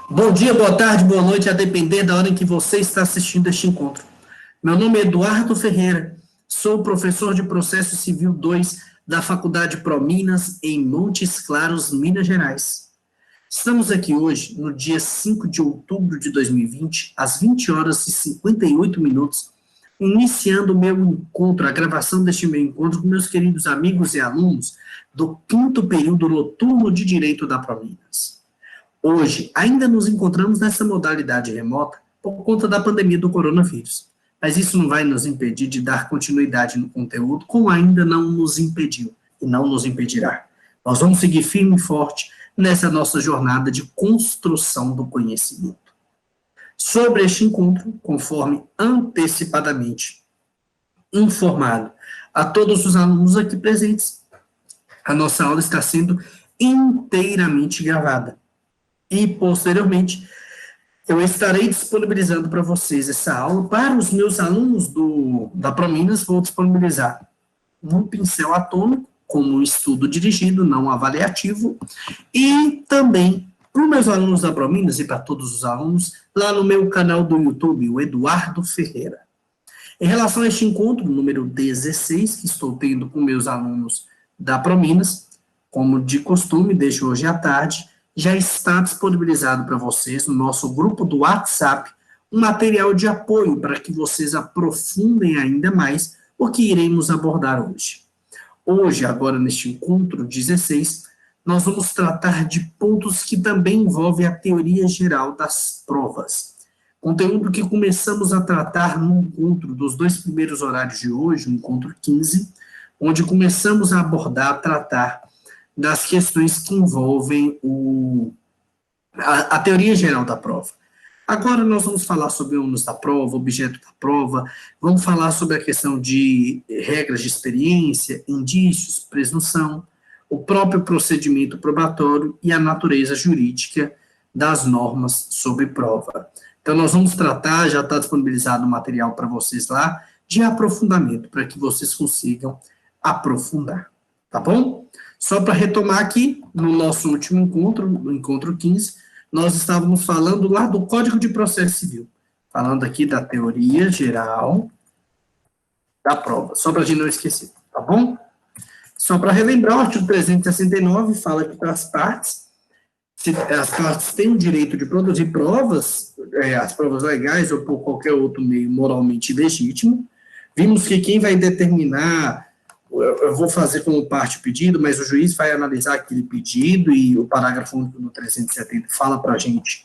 Bom dia, boa tarde, boa noite, a depender da hora em que você está assistindo este encontro. Meu nome é Eduardo Ferreira, sou professor de Processo Civil 2 da Faculdade ProMinas, em Montes Claros, Minas Gerais. Estamos aqui hoje, no dia 5 de outubro de 2020, às 20 horas e 58 minutos, iniciando o meu encontro, a gravação deste meu encontro com meus queridos amigos e alunos do 5º período noturno de Direito da ProMinas. Hoje, ainda nos encontramos nessa modalidade remota por conta da pandemia do coronavírus, mas isso não vai nos impedir de dar continuidade no conteúdo, como ainda não nos impediu e não nos impedirá. Nós vamos seguir firme e forte nessa nossa jornada de construção do conhecimento. Sobre este encontro, conforme antecipadamente informado a todos os alunos aqui presentes, a nossa aula está sendo inteiramente gravada. E, posteriormente, eu estarei disponibilizando para vocês essa aula. Para os meus alunos da ProMinas, vou disponibilizar um pincel atômico, como um estudo dirigido, não avaliativo, e também para os meus alunos da ProMinas e para todos os alunos, lá no meu canal do YouTube, o Eduardo Ferreira. Em relação a este encontro, número 16, que estou tendo com meus alunos da ProMinas, como de costume, desde hoje à tarde, já está disponibilizado para vocês no nosso grupo do WhatsApp um material de apoio para que vocês aprofundem ainda mais o que iremos abordar hoje. Hoje, agora neste encontro 16, nós vamos tratar de pontos que também envolvem a teoria geral das provas. Conteúdo que começamos a tratar no encontro dos 2 primeiros horários de hoje, o encontro 15, onde começamos a abordar, a tratar das questões que envolvem a teoria geral da prova. Agora nós vamos falar sobre ônus da prova, objeto da prova, vamos falar sobre a questão de regras de experiência, indícios, presunção, o próprio procedimento probatório e a natureza jurídica das normas sobre prova. Então nós vamos tratar, já está disponibilizado o material para vocês lá, de aprofundamento, para que vocês consigam aprofundar, tá bom? Só para retomar aqui, no nosso último encontro, no encontro 15, nós estávamos falando lá do Código de Processo Civil, falando aqui da teoria geral da prova, só para a gente não esquecer, tá bom? Só para relembrar, o artigo 369 fala que para as partes têm o direito de produzir provas, as provas legais ou por qualquer outro meio moralmente legítimo. Vimos que quem vai determinar, eu vou fazer como parte o pedido, mas o juiz vai analisar aquele pedido e o parágrafo único do 370 fala para a gente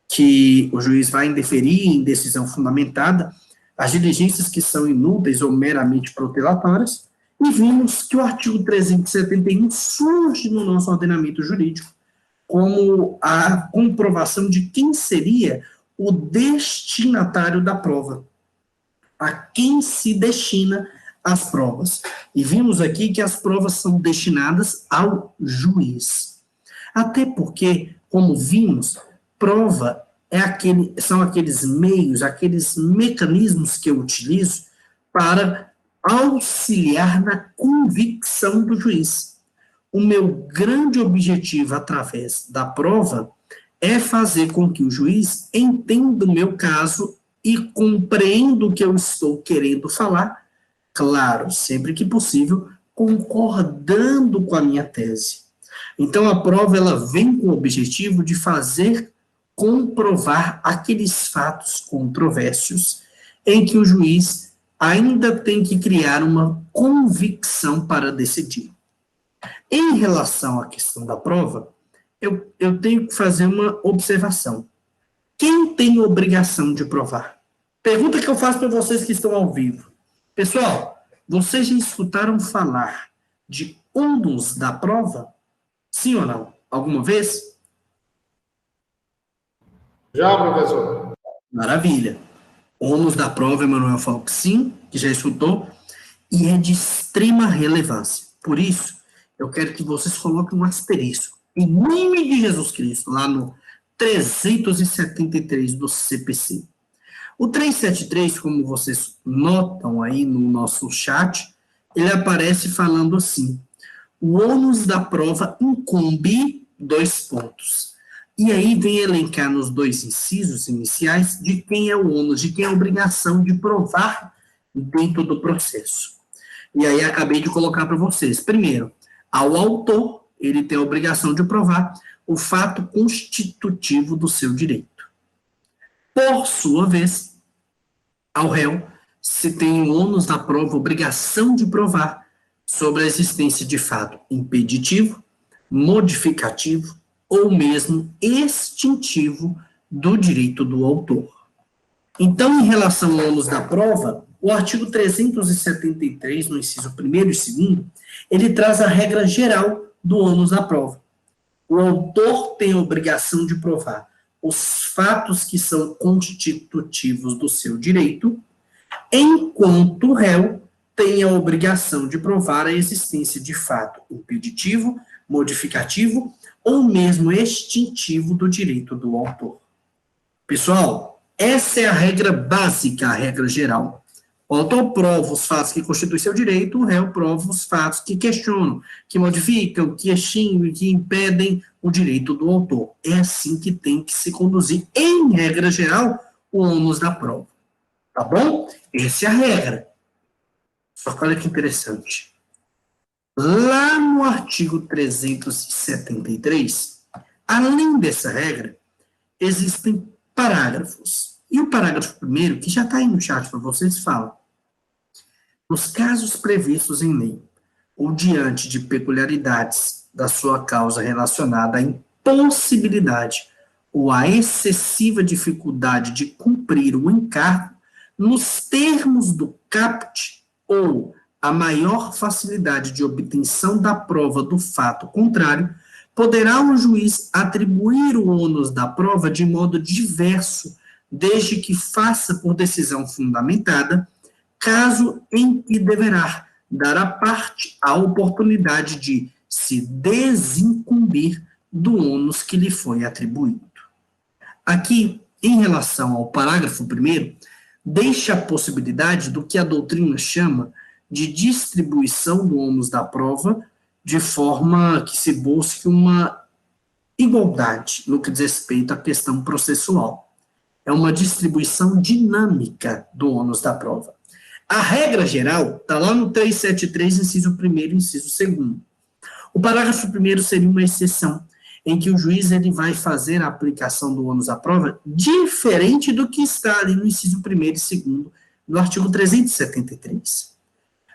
que o juiz vai indeferir em decisão fundamentada as diligências que são inúteis ou meramente protelatórias, e vimos que o artigo 371 surge no nosso ordenamento jurídico como a comprovação de quem seria o destinatário da prova, a quem se destina as provas. E vimos aqui que as provas são destinadas ao juiz. Até porque, como vimos, prova são aqueles meios, aqueles mecanismos que eu utilizo para auxiliar na convicção do juiz. O meu grande objetivo através da prova é fazer com que o juiz entenda o meu caso e compreenda o que eu estou querendo falar, claro, sempre que possível, concordando com a minha tese. Então, a prova, ela vem com o objetivo de fazer comprovar aqueles fatos controversos em que o juiz ainda tem que criar uma convicção para decidir. Em relação à questão da prova, eu tenho que fazer uma observação. Quem tem obrigação de provar? Pergunta que eu faço para vocês que estão ao vivo. Pessoal, vocês já escutaram falar de ônus da prova? Sim ou não? Alguma vez? Já, professor. Maravilha. Ônus da prova, Emanuel falou que sim, que já escutou, e é de extrema relevância. Por isso, eu quero que vocês coloquem um asterisco, em nome de Jesus Cristo, lá no 373 do CPC. O 373, como vocês notam aí no nosso chat, ele aparece falando assim: o ônus da prova incumbe, 2 pontos, E aí vem elencar nos dois incisos iniciais de quem é o ônus, de quem é a obrigação de provar dentro do processo. E aí acabei de colocar para vocês. Primeiro, ao autor, ele tem a obrigação de provar o fato constitutivo do seu direito. Por sua vez, ao réu, se tem o ônus da prova, obrigação de provar sobre a existência de fato impeditivo, modificativo ou mesmo extintivo do direito do autor. Então, em relação ao ônus da prova, o artigo 373, no inciso 1º e 2º, ele traz a regra geral do ônus da prova. O autor tem a obrigação de provar os fatos que são constitutivos do seu direito, enquanto o réu tem a obrigação de provar a existência de fato impeditivo, modificativo ou mesmo extintivo do direito do autor. Pessoal, essa é a regra básica, a regra geral. O autor prova os fatos que constituem seu direito, o réu prova os fatos que questionam, que modificam, que extinguem, que impedem o direito do autor. É assim que tem que se conduzir, em regra geral, o ônus da prova. Tá bom? Essa é a regra. Só que olha que interessante. Lá no artigo 373, além dessa regra, existem parágrafos. E o parágrafo primeiro, que já está aí no chat para vocês, fala: nos casos previstos em lei, ou diante de peculiaridades da sua causa relacionada à impossibilidade ou à excessiva dificuldade de cumprir o encargo, nos termos do caput, ou a maior facilidade de obtenção da prova do fato contrário, poderá o juiz atribuir o ônus da prova de modo diverso, desde que faça por decisão fundamentada, caso em que deverá dar à parte a oportunidade de se desincumbir do ônus que lhe foi atribuído. Aqui, em relação ao parágrafo 1º, deixa a possibilidade do que a doutrina chama de distribuição do ônus da prova, de forma que se busque uma igualdade no que diz respeito à questão processual. É uma distribuição dinâmica do ônus da prova. A regra geral está lá no 373, inciso 1º e inciso 2º. O parágrafo 1º seria uma exceção, em que o juiz ele vai fazer a aplicação do ônus da prova diferente do que está ali no inciso 1º e 2º do artigo 373.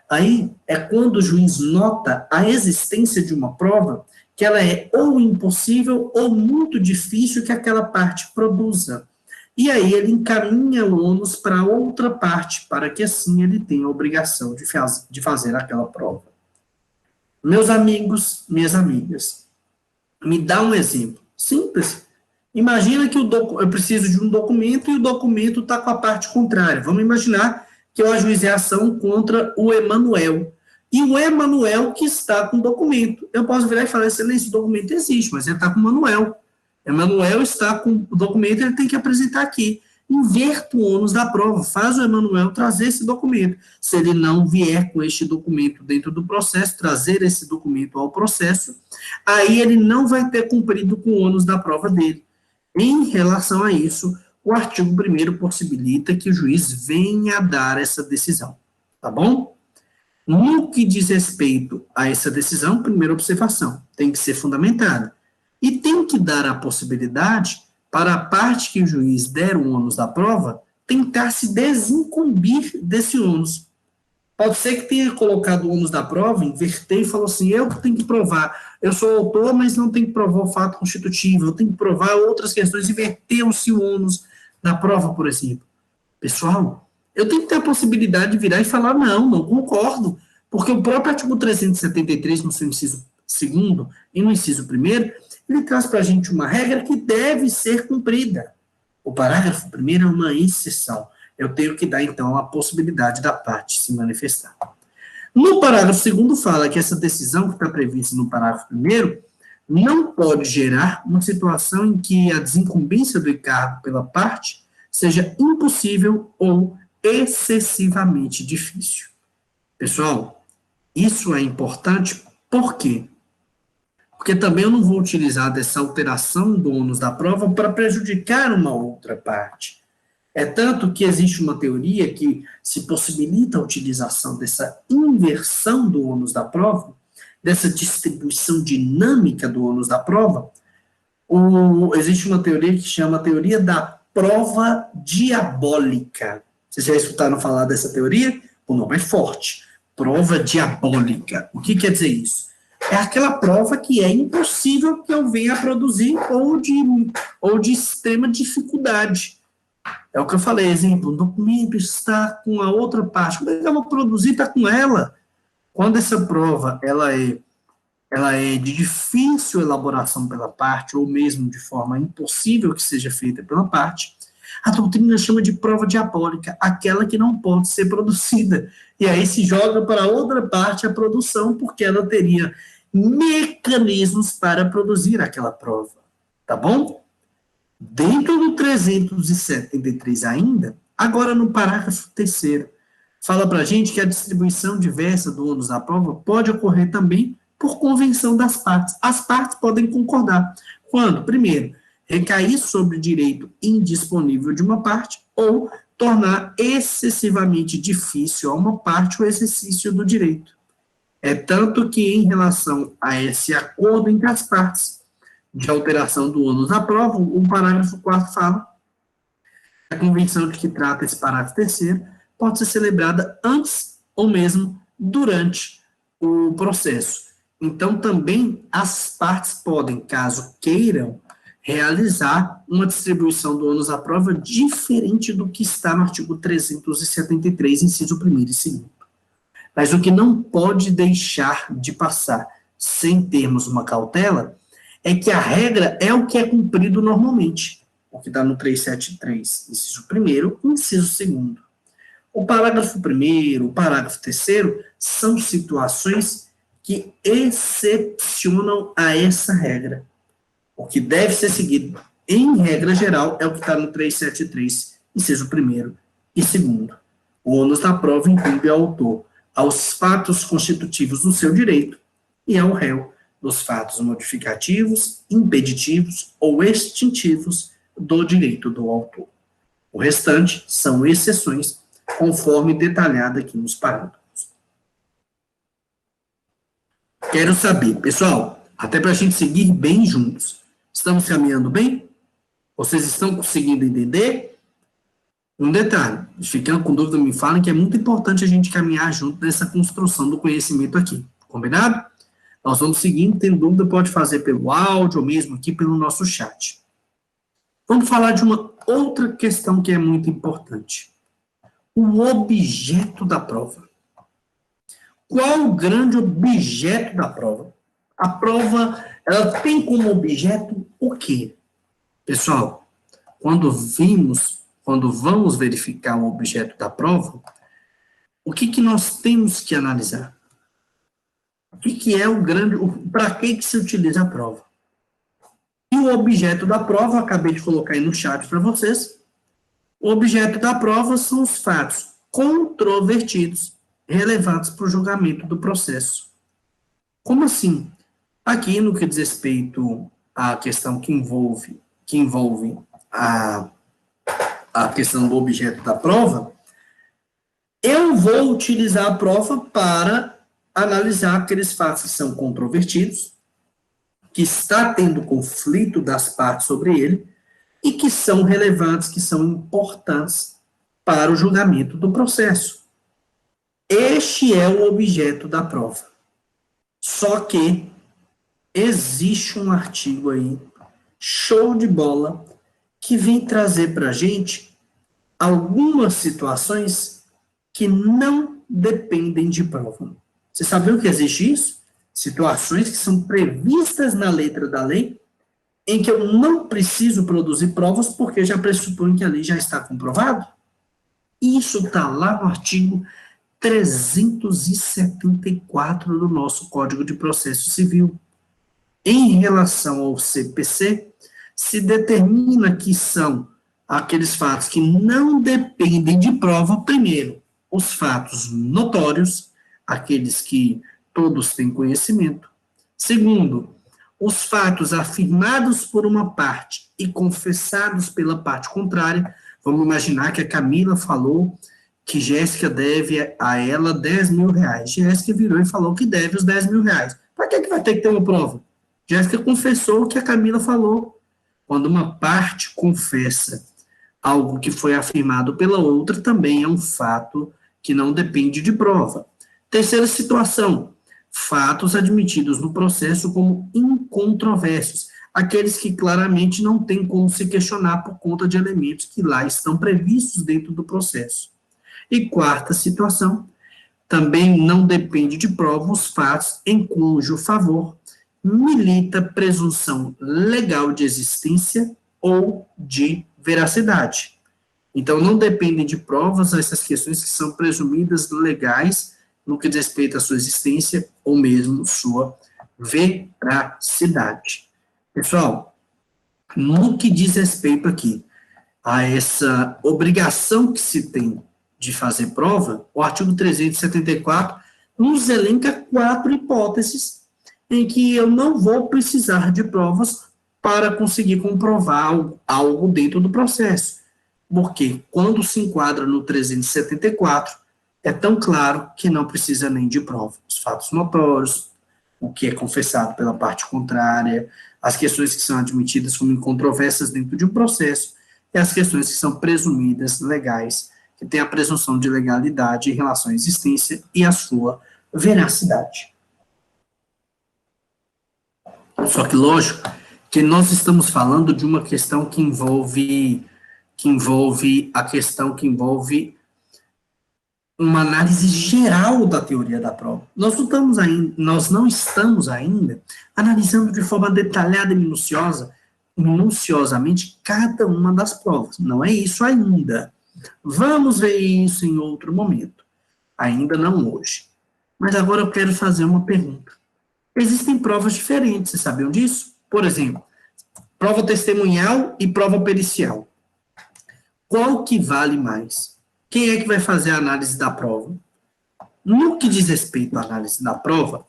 Aí é quando o juiz nota a existência de uma prova que ela é ou impossível ou muito difícil que aquela parte produza. E aí ele encaminha o ônus para outra parte, para que assim ele tenha a obrigação de fazer aquela prova. Meus amigos, minhas amigas, me dá um exemplo simples. Imagina que eu preciso de um documento e o documento está com a parte contrária. Vamos imaginar que eu ajuizei a ação contra o Emanuel. E o Emanuel que está com o documento. Eu posso virar e falar, excelência, esse documento existe, mas ele está com o Emanuel. Emanuel está com o documento, ele tem que apresentar aqui. Inverta o ônus da prova, faz o Emanuel trazer esse documento. Se ele não vier com este documento dentro do processo, trazer esse documento ao processo, aí ele não vai ter cumprido com o ônus da prova dele. Em relação a isso, o artigo 1º possibilita que o juiz venha a dar essa decisão, tá bom? No que diz respeito a essa decisão, primeira observação, tem que ser fundamentada. E tem que dar a possibilidade para a parte que o juiz der o ônus da prova, tentar se desincumbir desse ônus. Pode ser que tenha colocado o ônus da prova, inverter e falou assim, eu tenho que provar, eu sou autor, mas não tenho que provar o fato constitutivo, eu tenho que provar outras questões, inverteu-se o ônus da prova, por exemplo. Pessoal, eu tenho que ter a possibilidade de virar e falar, não concordo, porque o próprio artigo 373, no seu inciso 2º e no inciso 1º, ele traz para a gente uma regra que deve ser cumprida. O parágrafo 1º é uma exceção. Eu tenho que dar, então, a possibilidade da parte se manifestar. No parágrafo 2º fala que essa decisão que está prevista no parágrafo 1º não pode gerar uma situação em que a desincumbência do encargo pela parte seja impossível ou excessivamente difícil. Pessoal, isso é importante por quê? Porque também eu não vou utilizar dessa alteração do ônus da prova para prejudicar uma outra parte. É tanto que existe uma teoria que se possibilita a utilização dessa inversão do ônus da prova, dessa distribuição dinâmica do ônus da prova. Existe uma teoria que chama a teoria da prova diabólica. Vocês já escutaram falar dessa teoria? O nome é forte. Prova diabólica. O que quer dizer isso? É aquela prova que é impossível que eu venha a produzir ou de extrema dificuldade. É o que eu falei, exemplo, o documento está com a outra parte, como é que eu vou produzir? Está com ela. Quando essa prova ela é de difícil elaboração pela parte, ou mesmo de forma impossível que seja feita pela parte, a doutrina chama de prova diabólica, aquela que não pode ser produzida. E aí se joga para outra parte a produção, porque ela teria mecanismos para produzir aquela prova. Tá bom? Dentro do 373 ainda, agora no parágrafo 3º, fala para a gente que a distribuição diversa do ônus da prova pode ocorrer também por convenção das partes. As partes podem concordar. Quando? Primeiro, recair sobre o direito indisponível de uma parte ou tornar excessivamente difícil a uma parte o exercício do direito. É tanto que, em relação a esse acordo entre as partes de alteração do ônus da prova, o parágrafo 4º fala que a convenção de que trata esse parágrafo 3º pode ser celebrada antes ou mesmo durante o processo. Então, também as partes podem, caso queiram, realizar uma distribuição do ônus da prova diferente do que está no artigo 373, inciso 1º e 2º. Mas o que não pode deixar de passar sem termos uma cautela é que a regra é o que é cumprido normalmente, o que está no 373, inciso 1º e inciso 2º. O parágrafo 1º, o parágrafo 3º são situações que excepcionam a essa regra. O que deve ser seguido, em regra geral, é o que está no 373, inciso 1º e 2º. O ônus da prova incumbe ao autor aos fatos constitutivos do seu direito e ao réu dos fatos modificativos, impeditivos ou extintivos do direito do autor. O restante são exceções, conforme detalhado aqui nos parágrafos. Quero saber, pessoal, até para a gente seguir bem juntos, estamos caminhando bem? Vocês estão conseguindo entender? Um detalhe, ficando com dúvida, me falem que é muito importante a gente caminhar junto nessa construção do conhecimento aqui, combinado? Nós vamos seguindo, tendo dúvida, pode fazer pelo áudio ou mesmo aqui pelo nosso chat. Vamos falar de uma outra questão que é muito importante. O objeto da prova. Qual o grande objeto da prova? A prova, ela tem como objeto o quê? Pessoal, quando vamos verificar o objeto da prova, o que nós temos que analisar? O que é o grande, para que se utiliza a prova? E o objeto da prova, acabei de colocar aí no chat para vocês, o objeto da prova são os fatos controvertidos relevantes para o julgamento do processo. Como assim? Aqui, no que diz respeito à questão que envolve a questão do objeto da prova, eu vou utilizar a prova para analisar aqueles fatos que são controvertidos, que está tendo conflito das partes sobre ele, e que são relevantes, que são importantes para o julgamento do processo. Este é o objeto da prova. Só que existe um artigo aí, show de bola, que vem trazer para a gente algumas situações que não dependem de prova. Você sabia que existe isso? Situações que são previstas na letra da lei, em que eu não preciso produzir provas, porque já pressupõe que a lei já está comprovado? Isso está lá no artigo 374 do nosso Código de Processo Civil. Em relação ao CPC, se determina que são aqueles fatos que não dependem de prova, primeiro, os fatos notórios, aqueles que todos têm conhecimento. Segundo, os fatos afirmados por uma parte e confessados pela parte contrária, vamos imaginar que a Camila falou que Jéssica deve a ela 10 mil reais. Jéssica virou e falou que deve os 10 mil reais. Para que vai ter que ter uma prova? Jéssica confessou o que a Camila falou. Quando uma parte confessa algo que foi afirmado pela outra, também é um fato que não depende de prova. Terceira situação, fatos admitidos no processo como incontroversos, aqueles que claramente não têm como se questionar por conta de elementos que lá estão previstos dentro do processo. E quarta situação, também não depende de prova os fatos em cujo favor milita presunção legal de existência ou de veracidade. Então, não dependem de provas essas questões que são presumidas legais no que diz respeito à sua existência ou mesmo sua veracidade. Pessoal, no que diz respeito aqui a essa obrigação que se tem de fazer prova, o artigo 374 nos elenca 4 hipóteses em que eu não vou precisar de provas para conseguir comprovar algo dentro do processo. Porque quando se enquadra no 374, é tão claro que não precisa nem de prova. Os fatos notórios, o que é confessado pela parte contrária, as questões que são admitidas como incontroversas dentro de um processo, e as questões que são presumidas legais, que têm a presunção de legalidade em relação à existência e à sua veracidade. Só que, lógico, que nós estamos falando de uma questão que envolve uma análise geral da teoria da prova. Nós não estamos ainda analisando de forma detalhada e minuciosamente cada uma das provas. Não é isso ainda. Vamos ver isso em outro momento. Ainda não hoje. Mas agora eu quero fazer uma pergunta. Existem provas diferentes, vocês sabiam disso? Por exemplo, prova testemunhal e prova pericial. Qual que vale mais? Quem é que vai fazer a análise da prova? No que diz respeito à análise da prova,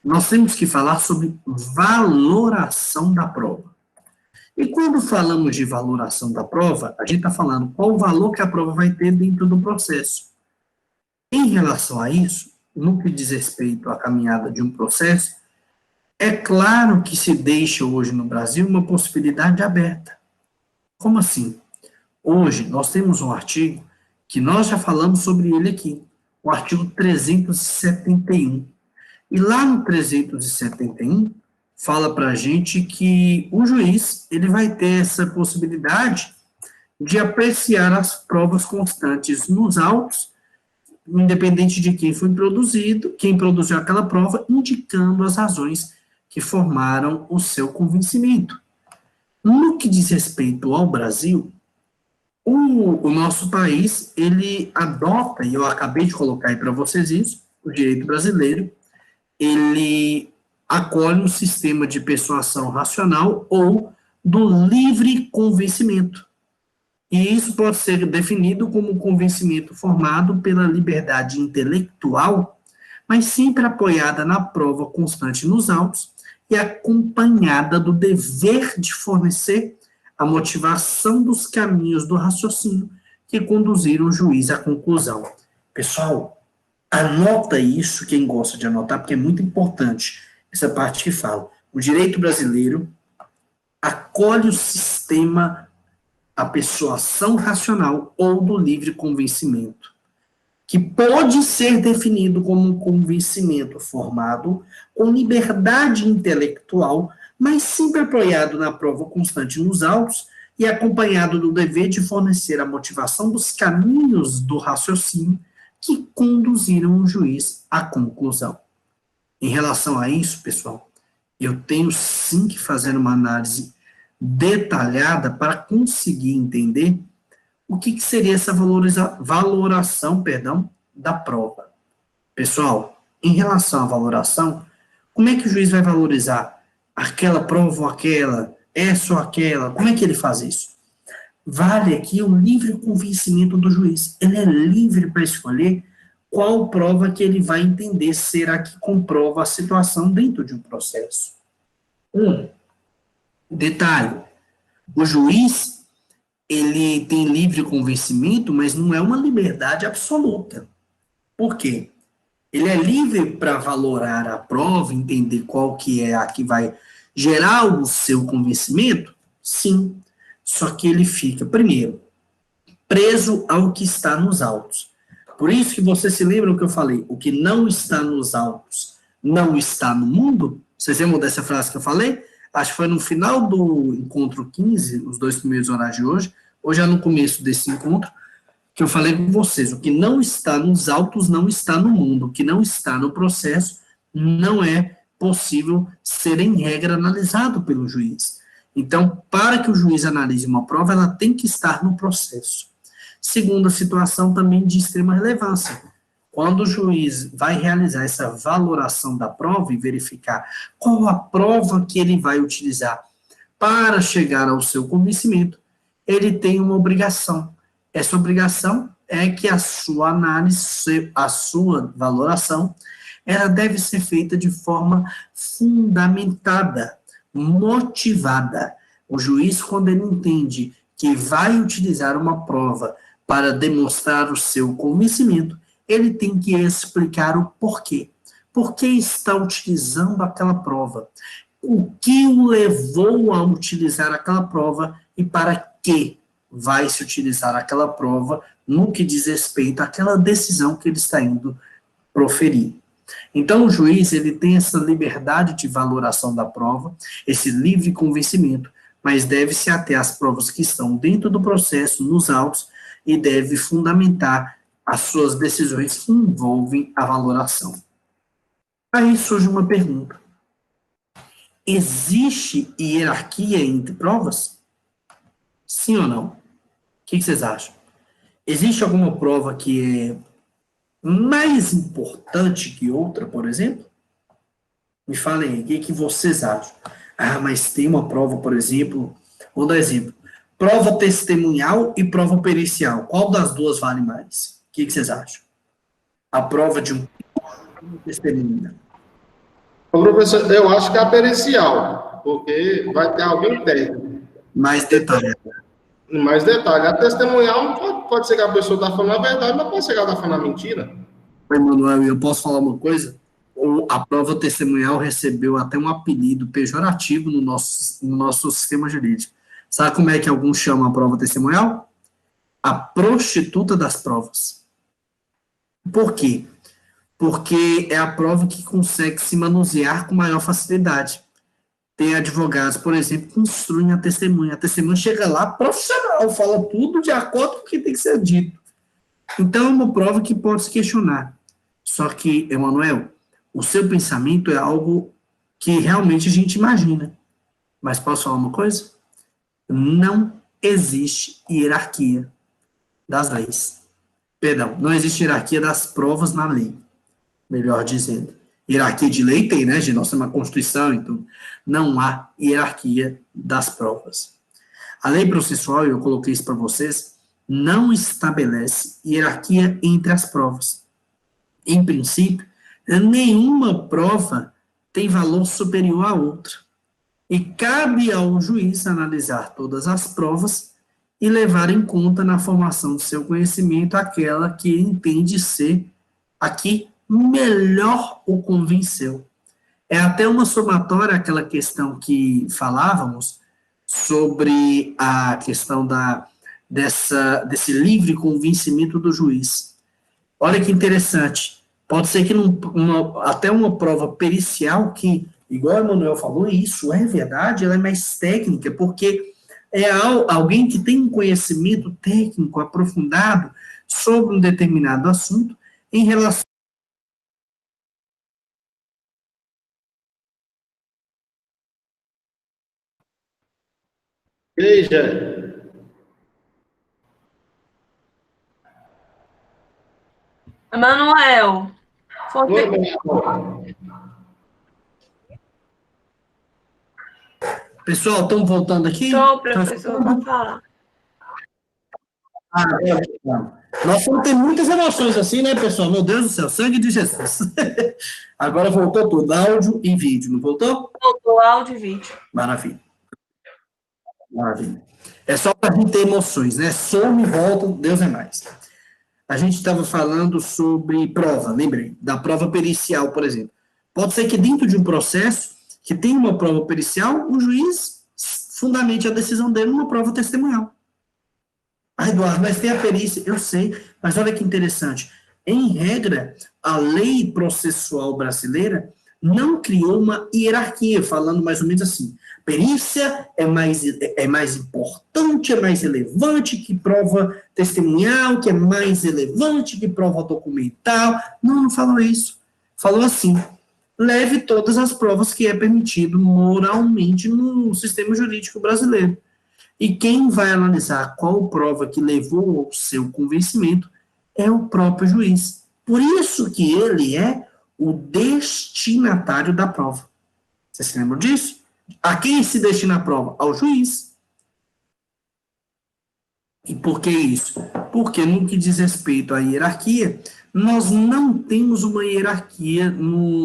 nós temos que falar sobre valoração da prova. E quando falamos de valoração da prova, a gente está falando qual o valor que a prova vai ter dentro do processo. Em relação a isso, no que diz respeito à caminhada de um processo, é claro que se deixa hoje no Brasil uma possibilidade aberta. Como assim? Hoje nós temos um artigo que nós já falamos sobre ele aqui, o artigo 371. E lá no 371, fala para a gente que o juiz ele vai ter essa possibilidade de apreciar as provas constantes nos autos, independente de quem foi produzido, quem produziu aquela prova, indicando as razões que formaram o seu convencimento. No que diz respeito ao Brasil, o nosso país, ele adota, e eu acabei de colocar aí para vocês isso, o direito brasileiro, ele acolhe um sistema de persuasão racional ou do livre convencimento. E isso pode ser definido como um convencimento formado pela liberdade intelectual, mas sempre apoiada na prova constante nos autos e acompanhada do dever de fornecer a motivação dos caminhos do raciocínio que conduziram o juiz à conclusão. Pessoal, anota isso, quem gosta de anotar, porque é muito importante essa parte que fala. O direito brasileiro acolhe o sistema, a persuasão racional ou do livre convencimento, que pode ser definido como um convencimento formado com liberdade intelectual, mas sempre apoiado na prova constante nos autos e acompanhado do dever de fornecer a motivação dos caminhos do raciocínio que conduziram o juiz à conclusão. Em relação a isso, pessoal, eu tenho sim que fazer uma análise detalhada para conseguir entender o que seria essa valoração da prova. Pessoal, em relação à valoração, como é que o juiz vai valorizar aquela prova ou aquela, essa ou aquela? Como é que ele faz isso? Vale aqui o livre convencimento do juiz. Ele é livre para escolher qual prova que ele vai entender ser a que comprova a situação dentro de um processo. Um detalhe, o juiz, ele tem livre convencimento, mas não é uma liberdade absoluta. Por quê? Ele é livre para valorar a prova, entender qual que é a que vai gerar o seu convencimento? Sim. Só que ele fica, primeiro, preso ao que está nos autos. Por isso que você se lembra o que eu falei, o que não está nos autos não está no mundo? Vocês lembram dessa frase que eu falei? Acho que foi no final do encontro 15, os dois primeiros horários de hoje, ou já no começo desse encontro, que eu falei com vocês, o que não está nos autos não está no mundo, o que não está no processo não é possível ser, em regra, analisado pelo juiz. Então, para que o juiz analise uma prova, ela tem que estar no processo. Segunda situação também de extrema relevância. Quando o juiz vai realizar essa valoração da prova e verificar qual a prova que ele vai utilizar para chegar ao seu convencimento, ele tem uma obrigação. Essa obrigação é que a sua análise, a sua valoração, ela deve ser feita de forma fundamentada, motivada. O juiz, quando ele entende que vai utilizar uma prova para demonstrar o seu convencimento, ele tem que explicar o porquê. Por que está utilizando aquela prova? O que o levou a utilizar aquela prova e para que vai se utilizar aquela prova no que diz respeito àquela decisão que ele está indo proferir. Então, o juiz, ele tem essa liberdade de valoração da prova, esse livre convencimento, mas deve se ater às provas que estão dentro do processo, nos autos, e deve fundamentar as suas decisões que envolvem a valoração. Aí surge uma pergunta. Existe hierarquia entre provas? Sim ou não? O que vocês acham? Existe alguma prova que é mais importante que outra, por exemplo? Me falem aí, o que vocês acham? Ah, mas tem uma prova, por exemplo, vou dar exemplo. Prova testemunhal e prova pericial. Qual das duas vale mais? O que vocês acham? A prova de um testemunha. Ô, professor, eu acho que é a pericial, porque vai ter alguém técnico. Mais detalhado. Mais detalhe, a testemunhal não pode ser que a pessoa está falando a verdade, mas pode ser que ela está falando a mentira. Emanuel, eu posso falar uma coisa? A prova testemunhal recebeu até um apelido pejorativo no nosso sistema jurídico. Sabe como é que alguns chamam a prova testemunhal? A prostituta das provas. Por quê? Porque é a prova que consegue se manusear com maior facilidade. Tem advogados, por exemplo, que instruem a testemunha. A testemunha chega lá profissional, fala tudo de acordo com o que tem que ser dito. Então, é uma prova que pode se questionar. Só que, Emanuel, o seu pensamento é algo que realmente a gente imagina. Mas posso falar uma coisa? Não existe hierarquia das leis. Perdão, não existe hierarquia das provas na lei, melhor dizendo. Hierarquia de lei tem, né, gente? Nós temos uma Constituição, então não há hierarquia das provas. A lei processual, eu coloquei isso para vocês, não estabelece hierarquia entre as provas. Em princípio, nenhuma prova tem valor superior à outra. E cabe ao juiz analisar todas as provas e levar em conta na formação do seu conhecimento aquela que ele entende ser a que melhor o convenceu. É até uma somatória aquela questão que falávamos sobre a questão desse livre convencimento do juiz. Olha que interessante. Pode ser que até uma prova pericial que, igual o Emanuel falou, isso é verdade, ela é mais técnica, porque é alguém que tem um conhecimento técnico aprofundado sobre um determinado assunto em relação. Veja, Emanuel, oi, você... Pessoal, estão voltando aqui? Tô, professor, vou falar. Ah, nós vamos ter muitas emoções assim, né, pessoal? Meu Deus do céu, sangue de Jesus. Agora voltou tudo, áudio e vídeo, não voltou? Voltou áudio e vídeo. Maravilha. Maravilha. É só para a gente ter emoções, né? Soma e volta, Deus é mais. A gente estava falando sobre prova, lembrei, da prova pericial, por exemplo. Pode ser que dentro de um processo que tem uma prova pericial, o juiz fundamente a decisão dele numa prova testemunhal. Ah, Eduardo, mas tem a perícia, eu sei, mas olha que interessante. Em regra, a lei processual brasileira não criou uma hierarquia, falando mais ou menos assim. Perícia é mais importante, é mais relevante que prova testemunhal, que é mais relevante que prova documental. Não, não falou isso. Falou assim, leve todas as provas que é permitido moralmente no sistema jurídico brasileiro. E quem vai analisar qual prova que levou ao seu convencimento é o próprio juiz. Por isso que ele é o destinatário da prova. Vocês se lembram disso? A quem se destina a prova? Ao juiz. E por que isso? Porque no que diz respeito à hierarquia, nós não temos uma hierarquia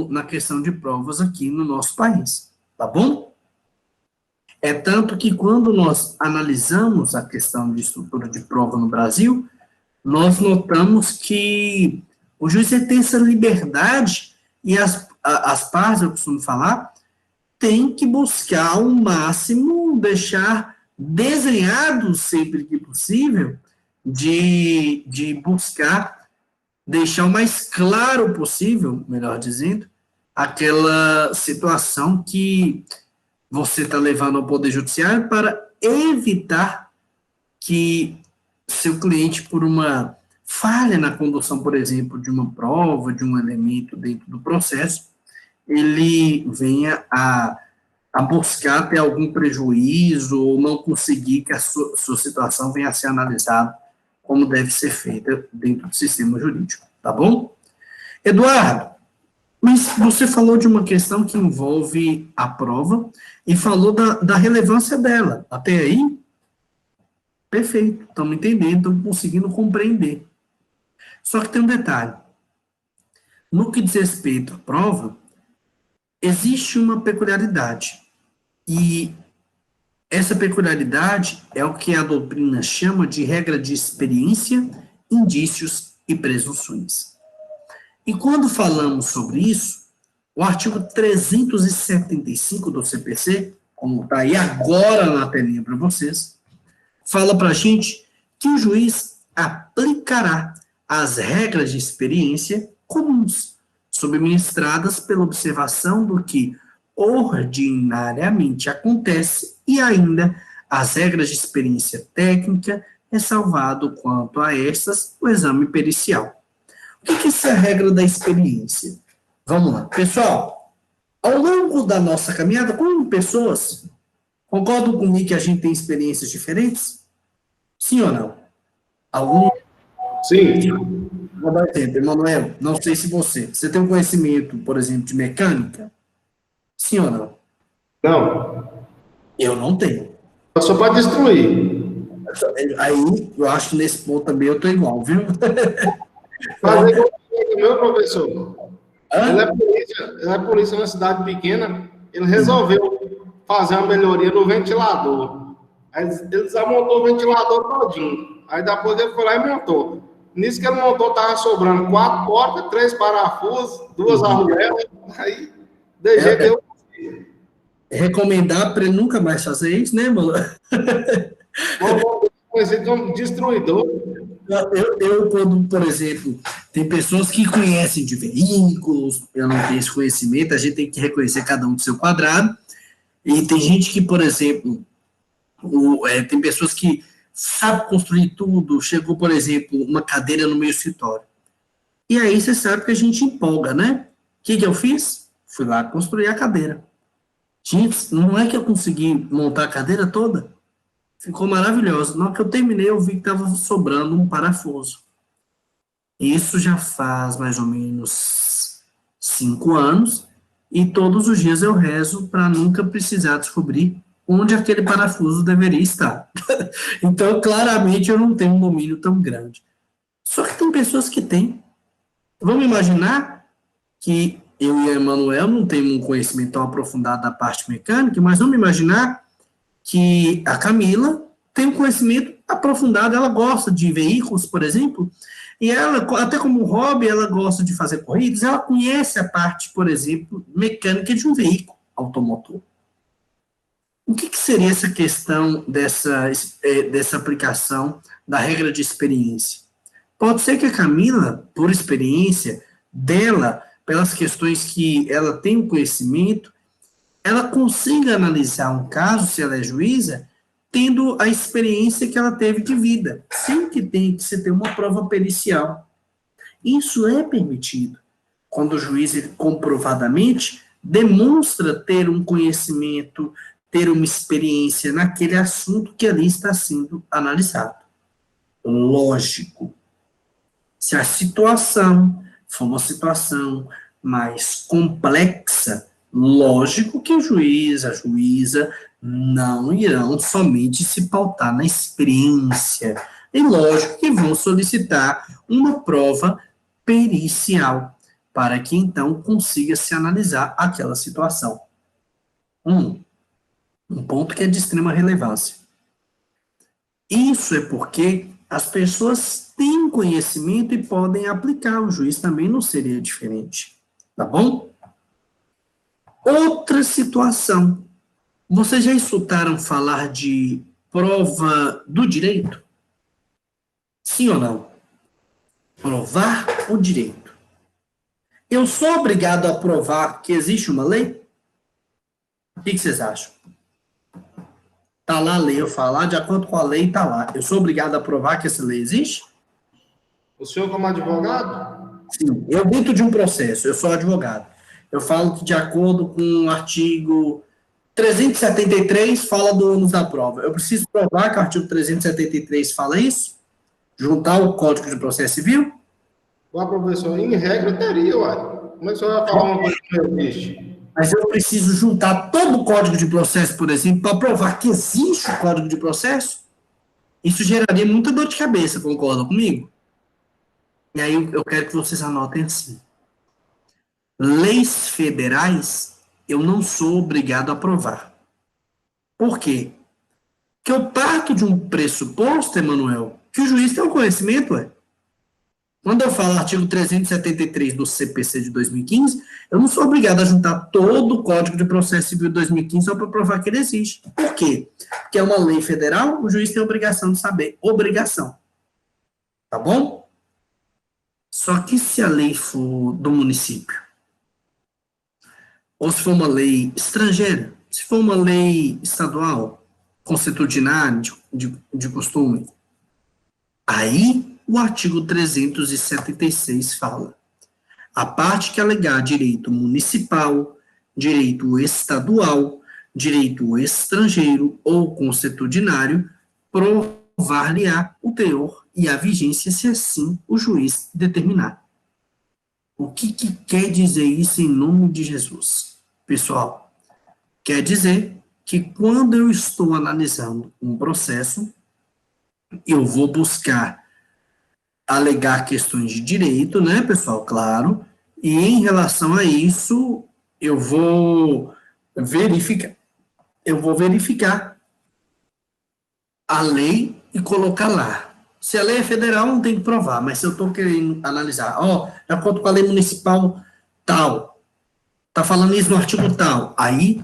na questão de provas aqui no nosso país. Tá bom? É tanto que quando nós analisamos a questão de estrutura de prova no Brasil, nós notamos que o juiz tem essa liberdade e as partes, eu costumo falar, tem que buscar ao máximo deixar desenhado sempre que possível, de buscar deixar o mais claro possível, melhor dizendo, aquela situação que você está levando ao Poder Judiciário para evitar que seu cliente, por uma falha na condução, por exemplo, de uma prova, de um elemento dentro do processo, ele venha a buscar ter algum prejuízo ou não conseguir que a sua situação venha a ser analisada como deve ser feita dentro do sistema jurídico, tá bom? Eduardo, mas você falou de uma questão que envolve a prova e falou da relevância dela. Até aí, perfeito, estamos entendendo, estamos conseguindo compreender. Só que tem um detalhe. No que diz respeito à prova, existe uma peculiaridade. E essa peculiaridade é o que a doutrina chama de regra de experiência, indícios e presunções. E quando falamos sobre isso, o artigo 375 do CPC, como está aí agora na telinha para vocês, fala para a gente que o juiz aplicará as regras de experiência comuns, subministradas pela observação do que ordinariamente acontece e ainda as regras de experiência técnica, ressalvado quanto a estas o exame pericial. O que é essa regra da experiência? Vamos lá. Pessoal, ao longo da nossa caminhada, como pessoas, concordam comigo que a gente tem experiências diferentes? Sim ou não? Algum? Sim. Vou dar exemplo. Emanuel, não sei se você tem um conhecimento, por exemplo, de mecânica? Sim ou não? Não. Eu não tenho. Só para destruir. Aí, eu acho que nesse ponto também eu estou igual, viu? Mas igual o meu professor. Hã? Ele é polícia numa cidade pequena. Ele resolveu fazer uma melhoria no ventilador. Aí ele desmontou o ventilador todinho. Aí depois ele foi lá e montou. Nisso que ele montou, estava sobrando 4 portas, 3 parafusos, 2 arruelas. Aí, de jeito eu Recomendar para ele nunca mais fazer isso, né, mano? conhecido como destruidor. Quando, por exemplo, tem pessoas que conhecem de veículos, eu não tenho esse conhecimento, a gente tem que reconhecer cada um do seu quadrado, e tem gente que, por exemplo, tem pessoas que sabem construir tudo, chegou, por exemplo, uma cadeira no meu escritório. E aí você sabe que a gente empolga, né? O que eu fiz? Fui lá construir a cadeira. Gente, não é que eu consegui montar a cadeira toda? Ficou maravilhoso. Na hora que eu terminei, eu vi que estava sobrando um parafuso. Isso já faz mais ou menos 5 anos, e todos os dias eu rezo para nunca precisar descobrir onde aquele parafuso deveria estar. Então, claramente, eu não tenho um domínio tão grande. Só que tem pessoas que têm. Vamos imaginar que eu e a Emanuel não temos um conhecimento tão aprofundado da parte mecânica, mas vamos imaginar que a Camila tem um conhecimento aprofundado, ela gosta de veículos, por exemplo, e ela, até como hobby, ela gosta de fazer corridas, ela conhece a parte, por exemplo, mecânica de um veículo automotor. O que seria essa questão dessa aplicação da regra de experiência? Pode ser que a Camila, por experiência dela, pelas questões que ela tem o conhecimento, ela consiga analisar um caso, se ela é juíza, tendo a experiência que ela teve de vida, sem que tenha que se ter uma prova pericial. Isso é permitido, quando o juiz, ele, comprovadamente, demonstra ter um conhecimento, ter uma experiência naquele assunto que ali está sendo analisado. Lógico, se a situação for uma situação mais complexa, lógico que o juiz, a juíza, não irão somente se pautar na experiência. E lógico que vão solicitar uma prova pericial, para que então consiga se analisar aquela situação. Um ponto que é de extrema relevância. Isso é porque as pessoas têm conhecimento e podem aplicar, o juiz também não seria diferente, tá bom? Outra situação. Vocês já escutaram falar de prova do direito? Sim ou não? Provar o direito. Eu sou obrigado a provar que existe uma lei? O que vocês acham? Está lá a lei, eu falar, de acordo com a lei, está lá. Eu sou obrigado a provar que essa lei existe? O senhor, como advogado? Sim, eu dentro de um processo, eu sou advogado. Eu falo que de acordo com o artigo 373 fala do ônus da prova. Eu preciso provar que o artigo 373 fala isso? Juntar o Código de Processo Civil? O professor, em regra, teria, uai. Como é que o senhor vai falar uma coisa que não existe? Mas eu preciso juntar todo o Código de Processo, por exemplo, para provar que existe o Código de Processo? Isso geraria muita dor de cabeça, concordam comigo? E aí eu quero que vocês anotem assim. Leis federais, eu não sou obrigado a aprovar. Por quê? Porque eu parto de um pressuposto, Emanuel, que o juiz tem o conhecimento, ué. Quando eu falo artigo 373 do CPC de 2015, eu não sou obrigado a juntar todo o Código de Processo Civil de 2015 só para provar que ele existe. Por quê? Porque é uma lei federal, o juiz tem a obrigação de saber. Obrigação. Tá bom? Só que se a lei for do município, ou se for uma lei estrangeira, se for uma lei estadual, consuetudinária, de costume, aí o artigo 376 fala: a parte que alegar direito municipal, direito estadual, direito estrangeiro ou consuetudinário, provar-lhe-á o teor e a vigência, se assim o juiz determinar. O que quer dizer isso em nome de Jesus? Pessoal, quer dizer que quando eu estou analisando um processo, eu vou buscar alegar questões de direito, né, pessoal? Claro. E em relação a isso, eu vou verificar a lei e colocar lá. Se a lei é federal, não tem que provar, mas se eu estou querendo analisar, de acordo com a lei municipal tal, está falando isso no artigo tal, aí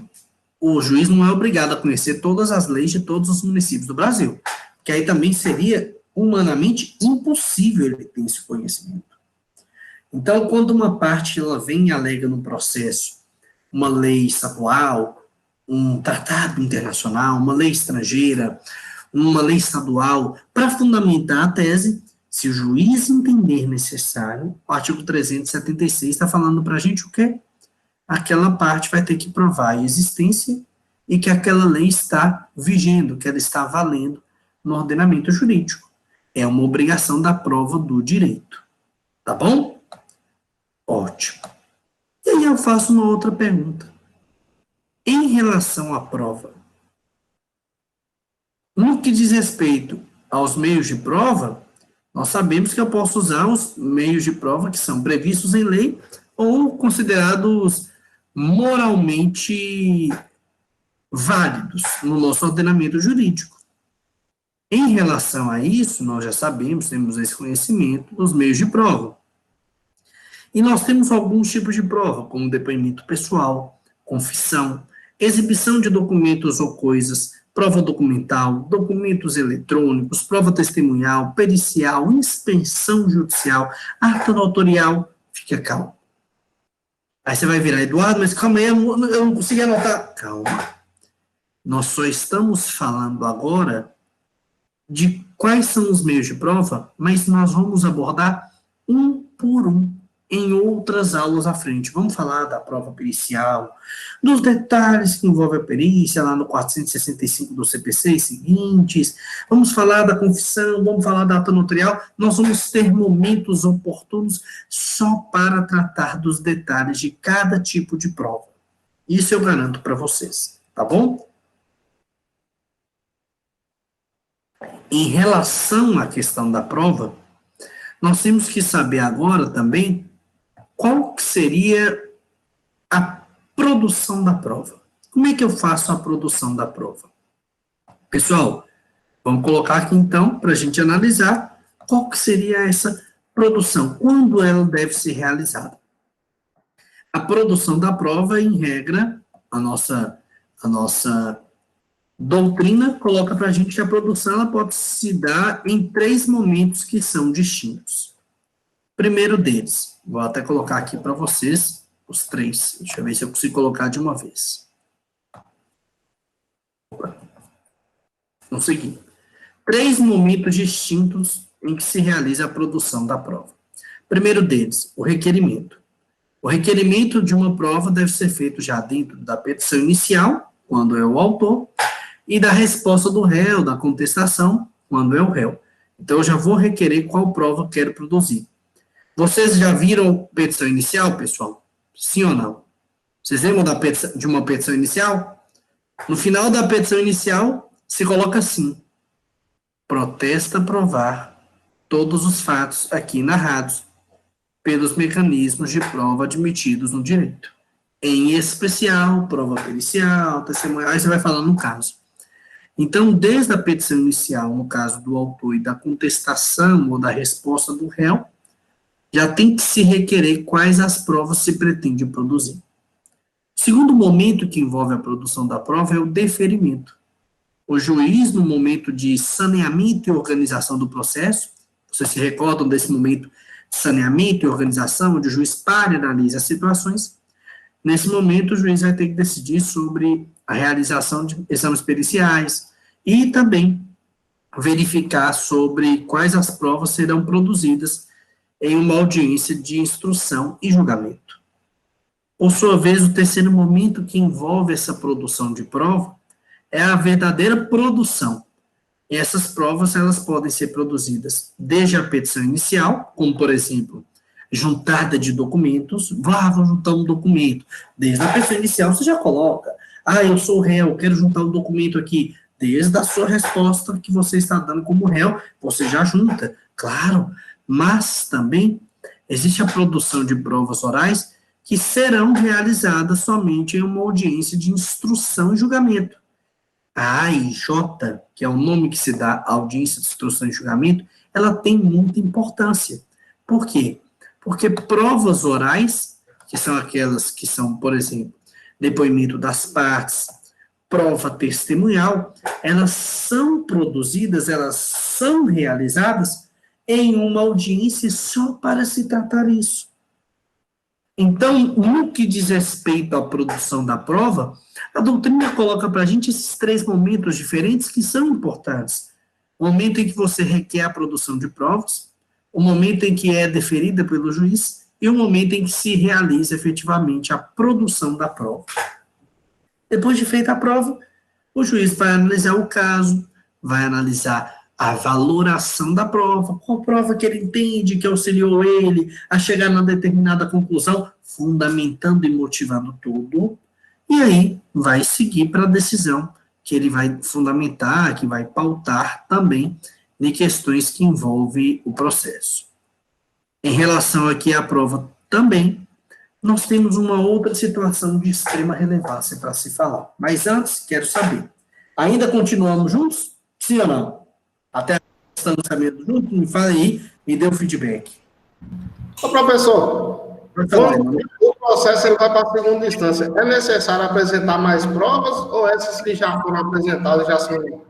o juiz não é obrigado a conhecer todas as leis de todos os municípios do Brasil, que aí também seria humanamente impossível ele ter esse conhecimento. Então, quando uma parte ela vem e alega no processo uma lei estadual, um tratado internacional, uma lei estrangeira, uma lei estadual, para fundamentar a tese, se o juiz entender necessário, o artigo 376 está falando para a gente o quê? Aquela parte vai ter que provar a existência e que aquela lei está vigendo, que ela está valendo no ordenamento jurídico. É uma obrigação da prova do direito. Tá bom? Ótimo. E aí eu faço uma outra pergunta. Em relação à prova, No que diz respeito aos meios de prova, nós sabemos que eu posso usar os meios de prova que são previstos em lei ou considerados moralmente válidos no nosso ordenamento jurídico. Em relação a isso, nós já sabemos, temos esse conhecimento dos meios de prova. E nós temos alguns tipos de prova, como depoimento pessoal, confissão, exibição de documentos ou coisas, prova documental, documentos eletrônicos, prova testemunhal, pericial, inspeção judicial, ata notarial. Fica calmo. Aí você vai virar, Eduardo, mas calma aí, eu não consegui anotar. Calma. Nós só estamos falando agora de quais são os meios de prova, mas nós vamos abordar um por um em outras aulas à frente. Vamos falar da prova pericial, dos detalhes que envolvem a perícia, lá no 465 do CPC e seguintes. Vamos falar da confissão, vamos falar da ata notarial. Nós vamos ter momentos oportunos só para tratar dos detalhes de cada tipo de prova. Isso eu garanto para vocês, tá bom? Em relação à questão da prova, nós temos que saber agora também qual que seria a produção da prova. Como é que eu faço a produção da prova? Pessoal, vamos colocar aqui então, para a gente analisar, qual que seria essa produção, quando ela deve ser realizada. A produção da prova, em regra, a nossa doutrina coloca para a gente que a produção ela pode se dar em 3 momentos que são distintos. Primeiro deles, vou até colocar aqui para vocês os 3. Deixa eu ver se eu consigo colocar de uma vez. Consegui. 3 momentos distintos em que se realiza a produção da prova. Primeiro deles, o requerimento. O requerimento de uma prova deve ser feito já dentro da petição inicial, quando é o autor, e da resposta do réu, da contestação, quando é o réu. Então, eu já vou requerer qual prova quero produzir. Vocês já viram petição inicial, pessoal? Sim ou não? Vocês lembram de uma petição inicial? No final da petição inicial, se coloca assim: protesta provar todos os fatos aqui narrados pelos mecanismos de prova admitidos no direito. Em especial, prova pericial, testemunhal, aí você vai falando no caso. Então, desde a petição inicial, no caso do autor, e da contestação ou da resposta do réu, já tem que se requerer quais as provas se pretende produzir. O segundo momento que envolve a produção da prova é o deferimento. O juiz, no momento de saneamento e organização do processo, vocês se recordam desse momento de saneamento e organização, onde o juiz para e analisa as situações. Nesse momento, o juiz vai ter que decidir sobre a realização de exames periciais e também verificar sobre quais as provas serão produzidas em uma audiência de instrução e julgamento. Por sua vez, o terceiro momento que envolve essa produção de prova é a verdadeira produção. E essas provas, elas podem ser produzidas desde a petição inicial, como, por exemplo, juntada de documentos. Vou juntar um documento. Desde a petição inicial, você já coloca: eu sou réu, quero juntar um documento aqui. Desde a sua resposta que você está dando como réu, você já junta, claro. Mas também existe a produção de provas orais que serão realizadas somente em uma audiência de instrução e julgamento. A AIJ, que é o nome que se dá à audiência de instrução e julgamento, ela tem muita importância. Por quê? Porque provas orais, que são aquelas que são, por exemplo, depoimento das partes, prova testemunhal, elas são produzidas, elas são realizadas em uma audiência só para se tratar isso. Então, no que diz respeito à produção da prova, a doutrina coloca para a gente esses 3 momentos diferentes que são importantes. O momento em que você requer a produção de provas, o momento em que é deferida pelo juiz e o momento em que se realiza efetivamente a produção da prova. Depois de feita a prova, o juiz vai analisar o caso, vai analisar a valoração da prova, qual prova que ele entende que auxiliou ele a chegar numa determinada conclusão, fundamentando e motivando tudo, e aí vai seguir para a decisão que ele vai fundamentar, que vai pautar também em questões que envolvem o processo. Em relação aqui à prova também, nós temos uma outra situação de extrema relevância para se falar. Mas antes, quero saber, ainda continuamos juntos? Sim ou não? Até estamos caminhando juntos? Me fala aí, me dê o feedback. Ô, professor, quando o processo ele vai para a segunda instância, é necessário apresentar mais provas ou essas que já foram apresentadas já são...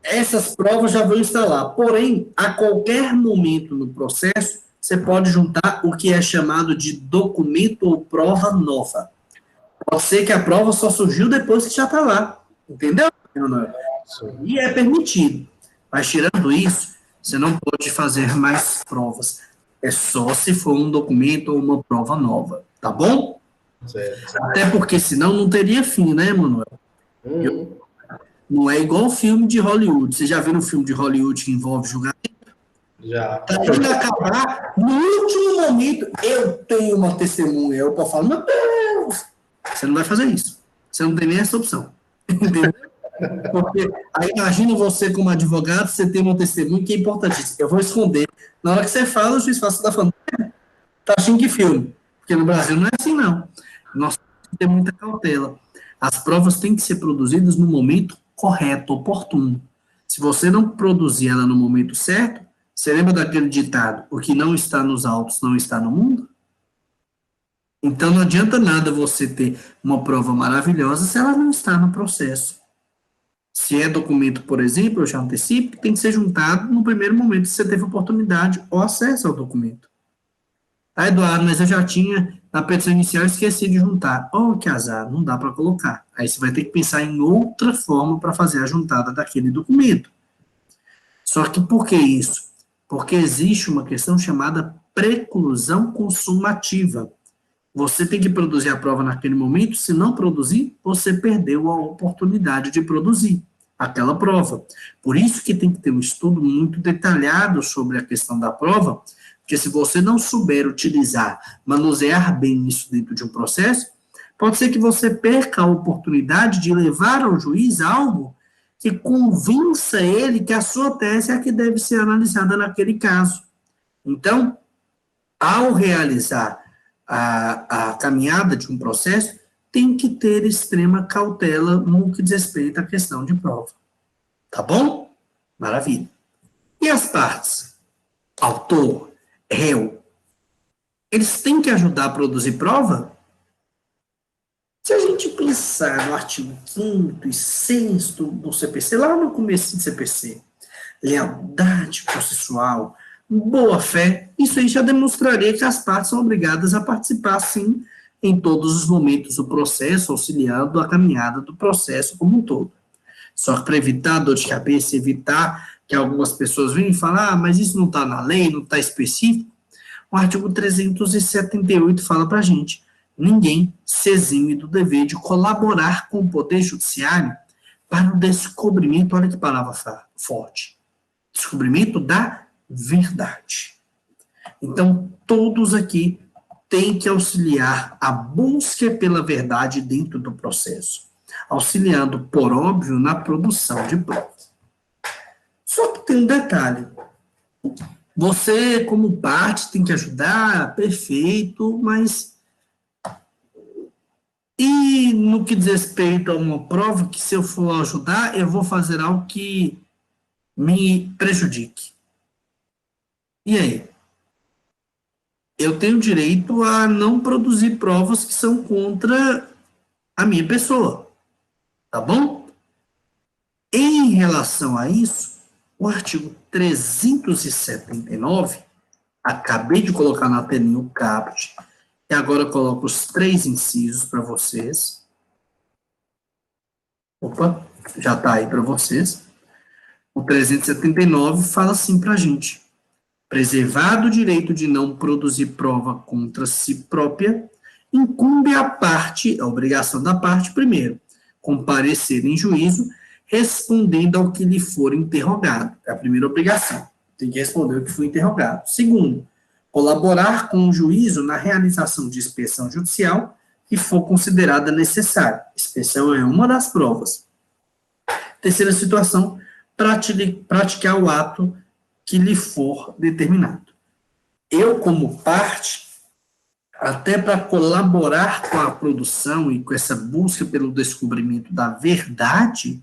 Essas provas já vão estar lá. Porém, a qualquer momento no processo, você pode juntar o que é chamado de documento ou prova nova. Pode ser que a prova só surgiu depois que já está lá. Entendeu? E é permitido. Mas, tirando isso, você não pode fazer mais provas. É só se for um documento ou uma prova nova. Tá bom? Certo. Até porque, senão, não teria fim, né, Manuel? Não é igual filme de Hollywood. Você já viu um filme de Hollywood que envolve julgamento? Já. Tá indo acabar, no último momento, eu tenho uma testemunha. Eu posso falar, meu Deus! Você não vai fazer isso. Você não tem nem essa opção. Entendeu? Porque aí imagina você como advogado, você tem uma testemunha que é importantíssima. Eu vou esconder. Na hora que você fala, o juiz fala, você tá falando, tá achando que filme? Porque no Brasil não é assim, não. Nós temos que ter muita cautela. As provas têm que ser produzidas no momento correto, oportuno. Se você não produzir ela no momento certo, você lembra daquele ditado, o que não está nos autos não está no mundo? Então não adianta nada você ter uma prova maravilhosa se ela não está no processo. Se é documento, por exemplo, eu já antecipo, tem que ser juntado no primeiro momento que você teve oportunidade ou acesso ao documento. Ah, Eduardo, mas eu já tinha, na petição inicial, esqueci de juntar. Oh, que azar, não dá para colocar. Aí você vai ter que pensar em outra forma para fazer a juntada daquele documento. Só que por que isso? Porque existe uma questão chamada preclusão consumativa. Você tem que produzir a prova naquele momento, se não produzir, você perdeu a oportunidade de produzir aquela prova. Por isso que tem que ter um estudo muito detalhado sobre a questão da prova, porque se você não souber utilizar, manusear bem isso dentro de um processo, pode ser que você perca a oportunidade de levar ao juiz algo que convença ele que a sua tese é a que deve ser analisada naquele caso. Então, ao realizar a caminhada de um processo, tem que ter extrema cautela no que diz respeito à questão de prova. Tá bom? Maravilha. E as partes? Autor, réu, eles têm que ajudar a produzir prova? Se a gente pensar no artigo 5º e 6º do CPC, lá no começo do CPC, lealdade processual, boa-fé, isso aí já demonstraria que as partes são obrigadas a participar, sim, em todos os momentos do processo, auxiliando a caminhada do processo como um todo. Só que para evitar dor de cabeça, evitar que algumas pessoas venham e falem, ah, mas isso não está na lei, não está específico, o artigo 378 fala para a gente, ninguém se exime do dever de colaborar com o Poder Judiciário para o descobrimento, olha que palavra forte, descobrimento da verdade. Então, todos aqui têm que auxiliar a busca pela verdade dentro do processo, auxiliando, por óbvio, na produção de provas. Só que tem um detalhe. Você, como parte, tem que ajudar, perfeito, mas e no que diz respeito a uma prova, que se eu for ajudar, eu vou fazer algo que me prejudique. E aí? Eu tenho direito a não produzir provas que são contra a minha pessoa. Tá bom? Em relação a isso, o artigo 379, acabei de colocar na telinha o caput, e agora eu coloco os 3 incisos para vocês. Opa, já está aí para vocês. O 379 fala assim para a gente. Preservado o direito de não produzir prova contra si própria, incumbe à parte, a obrigação da parte, primeiro, comparecer em juízo, respondendo ao que lhe for interrogado. É a primeira obrigação. Tem que responder o que foi interrogado. Segundo, colaborar com o juízo na realização de inspeção judicial que for considerada necessária. Inspeção é uma das provas. Terceira situação, praticar o ato que lhe for determinado. Eu, como parte, até para colaborar com a produção e com essa busca pelo descobrimento da verdade,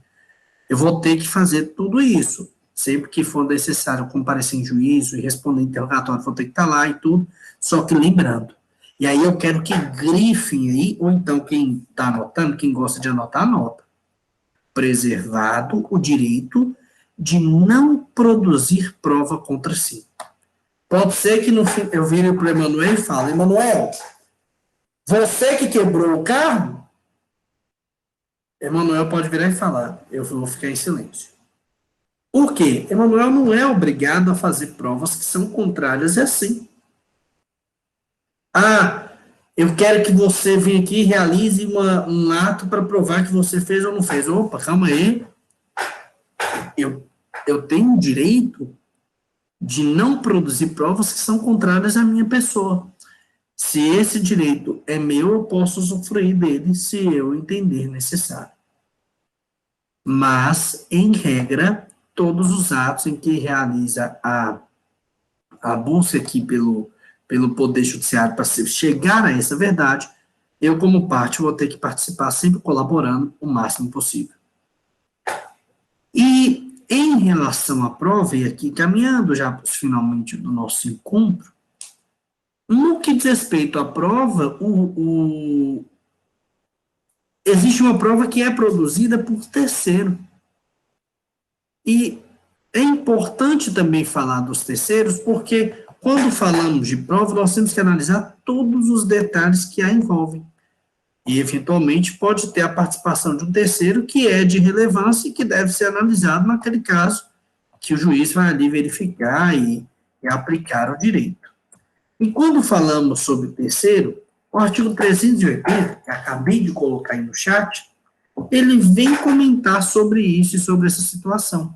eu vou ter que fazer tudo isso. Sempre que for necessário comparecer em juízo e responder interrogatório, vou ter que estar lá e tudo, só que lembrando. E aí eu quero que grifem aí, ou então quem está anotando, quem gosta de anotar, anota. Preservado o direito de não produzir prova contra si. Pode ser que no fim eu vire para o Emanuel e fale, Emanuel, você que quebrou o carro? Emanuel pode virar e falar, eu vou ficar em silêncio. Por quê? Emanuel não é obrigado a fazer provas que são contrárias assim. Ah, eu quero que você venha aqui e realize um ato para provar que você fez ou não fez. Opa, calma aí. Eu tenho o direito de não produzir provas que são contrárias à minha pessoa. Se esse direito é meu, eu posso usufruir dele se eu entender necessário. Mas, em regra, todos os atos em que realiza a busca aqui pelo Poder Judiciário para chegar a essa verdade, eu, como parte, vou ter que participar sempre colaborando o máximo possível. E, em relação à prova, e aqui caminhando já finalmente do nosso encontro, no que diz respeito à prova, existe uma prova que é produzida por terceiro. E é importante também falar dos terceiros, porque quando falamos de prova, nós temos que analisar todos os detalhes que a envolvem. E, eventualmente, pode ter a participação de um terceiro que é de relevância e que deve ser analisado naquele caso que o juiz vai ali verificar e aplicar o direito. E quando falamos sobre terceiro, o artigo 380, que acabei de colocar aí no chat, ele vem comentar sobre isso e sobre essa situação,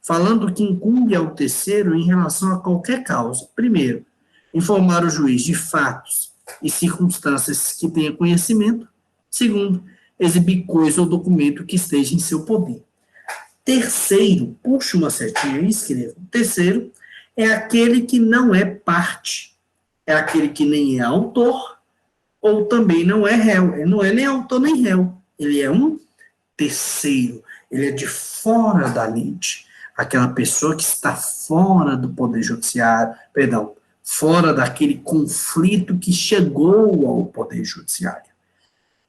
falando que incumbe ao terceiro em relação a qualquer causa. Primeiro, informar o juiz de fatos e circunstâncias que tenha conhecimento. Segundo, exibir coisa ou documento que esteja em seu poder. Terceiro, puxe uma setinha e escreva. Terceiro é aquele que não é parte. É aquele que nem é autor ou também não é réu. Ele não é nem autor nem réu. Ele é um terceiro. Ele é de fora da lente. Aquela pessoa que está fora do Poder Judiciário, fora daquele conflito que chegou ao Poder Judiciário.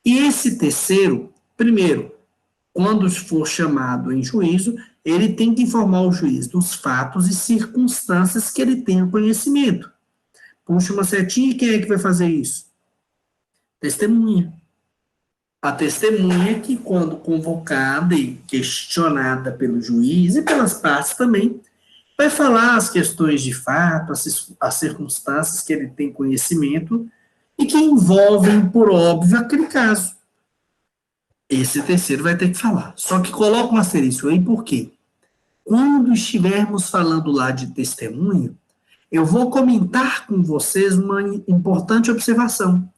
E esse terceiro, primeiro, quando for chamado em juízo, ele tem que informar o juiz dos fatos e circunstâncias que ele tenha conhecimento. Puxa uma setinha e quem é que vai fazer isso? Testemunha. A testemunha que, quando convocada e questionada pelo juiz e pelas partes também, vai falar as questões de fato, as circunstâncias que ele tem conhecimento e que envolvem, por óbvio, aquele caso. Esse terceiro vai ter que falar. Só que coloca um asterisco aí, por quê? Quando estivermos falando lá de testemunho, eu vou comentar com vocês uma importante observação.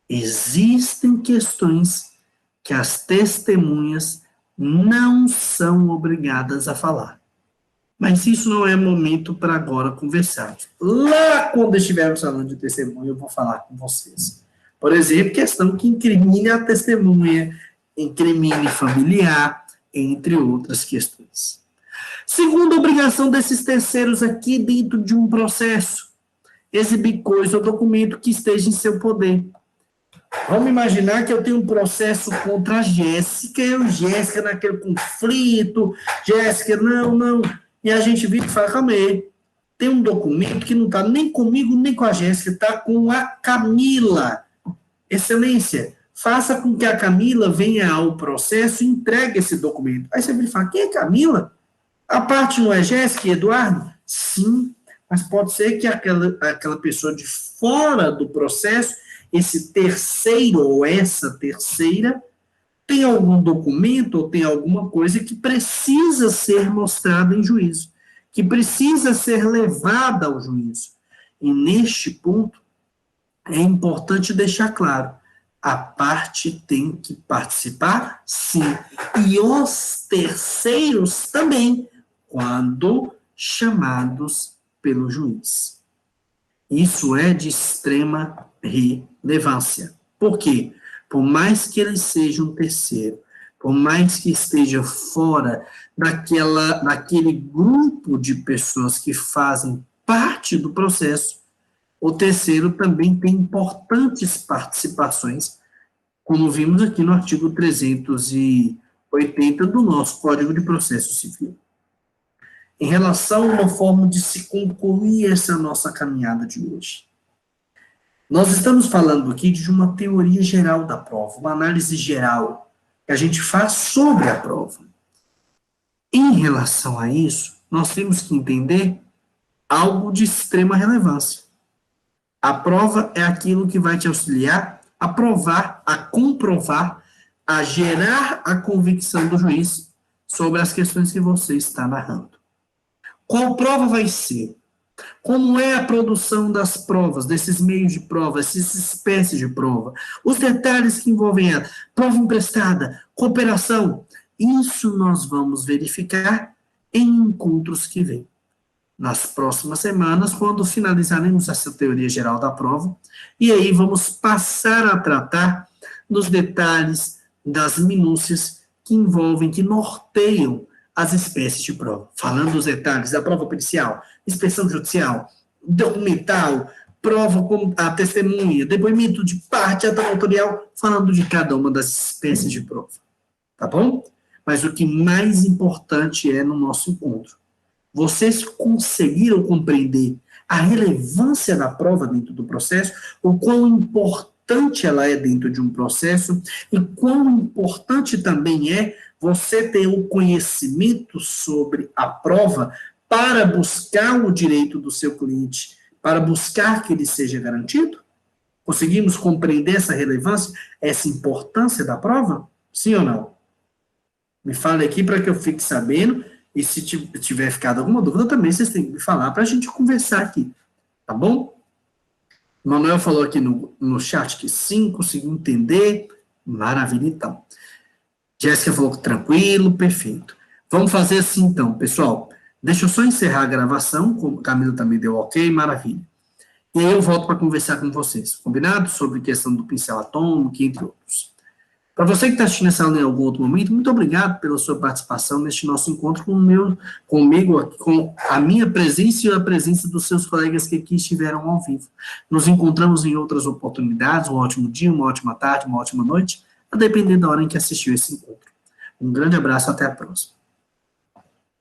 Existem questões que as testemunhas não são obrigadas a falar. Mas isso não é momento para agora conversarmos. Lá, quando estivermos falando de testemunha, eu vou falar com vocês. Por exemplo, questão que incrimine a testemunha, incrimine familiar, entre outras questões. Segunda obrigação desses terceiros aqui dentro de um processo, exibir coisa ou documento que esteja em seu poder. Vamos imaginar que eu tenho um processo contra a Jéssica, Jéssica naquele conflito, Jéssica, não. E a gente vira e fala, calma aí, tem um documento que não está nem comigo, nem com a Jéssica, está com a Camila. Excelência, faça com que a Camila venha ao processo e entregue esse documento. Aí você vira e fala, quem é Camila? A parte não é Jéssica e Eduardo? Sim, mas pode ser que aquela pessoa de fora do processo, esse terceiro ou essa terceira, tem algum documento ou tem alguma coisa que precisa ser mostrada em juízo, que precisa ser levada ao juízo. E neste ponto, é importante deixar claro, A parte tem que participar, sim. E os terceiros também, quando chamados pelo juiz. Isso é de extrema relevância. Por quê? Por mais que ele seja um terceiro, por mais que esteja fora daquele grupo de pessoas que fazem parte do processo, o terceiro também tem importantes participações, como vimos aqui no artigo 380 do nosso Código de Processo Civil. Em relação a uma forma de se concluir essa nossa caminhada de hoje. Nós estamos falando aqui de uma teoria geral da prova, uma análise geral que a gente faz sobre a prova. Em relação a isso, nós temos que entender algo de extrema relevância. A prova é aquilo que vai te auxiliar a provar, a comprovar, a gerar a convicção do juiz sobre as questões que você está narrando. Qual prova vai ser? Como é a produção das provas, desses meios de prova, essas espécies de prova? Os detalhes que envolvem ela, prova emprestada, cooperação. Isso nós vamos verificar em encontros que vêm. Nas próximas semanas, quando finalizaremos essa teoria geral da prova, e aí vamos passar a tratar dos detalhes, das minúcias que envolvem, que norteiam as espécies de prova. Falando dos detalhes da prova pericial, inspeção judicial, documental, prova com a testemunha, depoimento de parte, ata notarial, falando de cada uma das espécies de prova. Tá bom? Mas o que mais importante é no nosso encontro. Vocês conseguiram compreender a relevância da prova dentro do processo, o quão importante ela é dentro de um processo, e quão importante também é você ter o conhecimento sobre a prova para buscar o direito do seu cliente, para buscar que ele seja garantido? Conseguimos compreender essa relevância, essa importância da prova? Sim ou não? Me fale aqui para que eu fique sabendo. E se tiver ficado alguma dúvida, também vocês têm que me falar para a gente conversar aqui, tá bom? Manuel falou aqui no chat que sim, conseguiu entender. Maravilha, então. Jéssica falou que tranquilo, perfeito. Vamos fazer assim, então, pessoal. Deixa eu só encerrar a gravação, como o Camilo também deu ok, maravilha. E aí eu volto para conversar com vocês, combinado? Sobre a questão do pincel atômico, entre outros. Para você que está assistindo essa aula em algum outro momento, muito obrigado pela sua participação neste nosso encontro comigo, com a minha presença e a presença dos seus colegas que aqui estiveram ao vivo. Nos encontramos em outras oportunidades, um ótimo dia, uma ótima tarde, uma ótima noite, a depender da hora em que assistiu esse encontro. Um grande abraço, até a próxima.